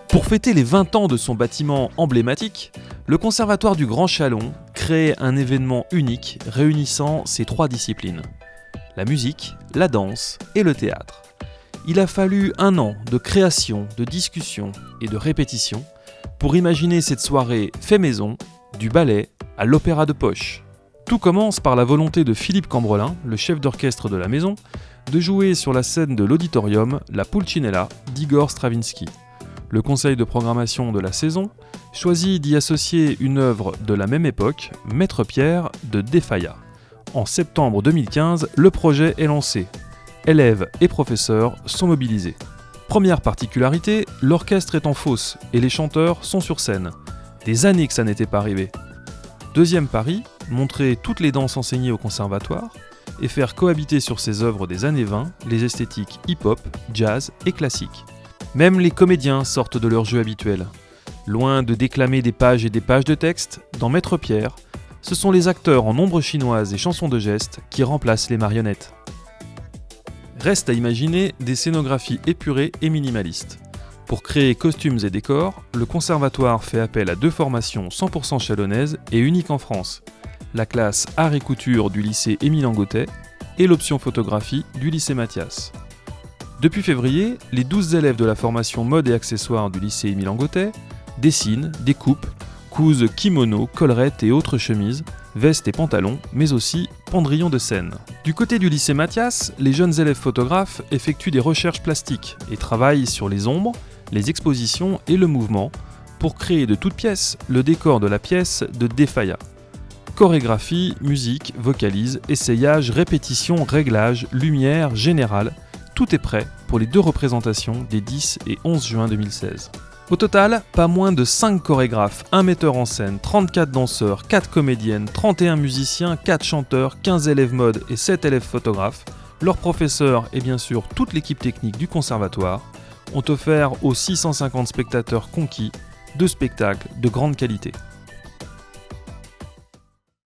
Pour fêter les 20 ans de son bâtiment emblématique, le Conservatoire du Grand Chalon crée un événement unique réunissant ces 3 disciplines: la musique, la danse et le théâtre. Il a fallu 1 an de création, de discussion et de répétition pour imaginer cette soirée fait maison, du ballet à l'opéra de poche. Tout commence par la volonté de Philippe Cambrelin, le chef d'orchestre de la maison, de jouer sur la scène de l'auditorium la Pulcinella d'Igor Stravinsky. Le conseil de programmation de la saison choisit d'y associer une œuvre de la même époque, Maître Pierre de De Falla. En septembre 2015, le projet est lancé. Élèves et professeurs sont mobilisés. Première particularité, l'orchestre est en fosse et les chanteurs sont sur scène. Des années que ça n'était pas arrivé. Deuxième pari, montrer toutes les danses enseignées au conservatoire et faire cohabiter sur ces œuvres des années 20 les esthétiques hip-hop, jazz et classique. Même les comédiens sortent de leur jeu habituel. Loin de déclamer des pages et des pages de texte, dans Maître Pierre, ce sont les acteurs en ombre chinoise et chansons de gestes qui remplacent les marionnettes. Reste à imaginer des scénographies épurées et minimalistes. Pour créer costumes et décors, le conservatoire fait appel à 2 formations 100% chalonnaises et uniques en France, la classe Art et Couture du lycée Émile Angotet et l'option photographie du lycée Mathias. Depuis février, les 12 élèves de la formation mode et accessoires du lycée Émile Angotet dessinent, découpent, cousent kimonos, collerettes et autres chemises, vestes et pantalons, mais aussi pendrillons de scène. Du côté du lycée Mathias, les jeunes élèves photographes effectuent des recherches plastiques et travaillent sur les ombres, les expositions et le mouvement pour créer de toutes pièces le décor de la pièce de De Falla. Chorégraphie, musique, vocalise, essayage, répétition, réglage, lumière, générale, tout est prêt pour les 2 représentations des 10 et 11 juin 2016. Au total, pas moins de 5 chorégraphes, 1 metteur en scène, 34 danseurs, 4 comédiennes, 31 musiciens, 4 chanteurs, 15 élèves mode et 7 élèves photographes, leurs professeurs et bien sûr toute l'équipe technique du conservatoire ont offert aux 650 spectateurs conquis 2 spectacles de grande qualité.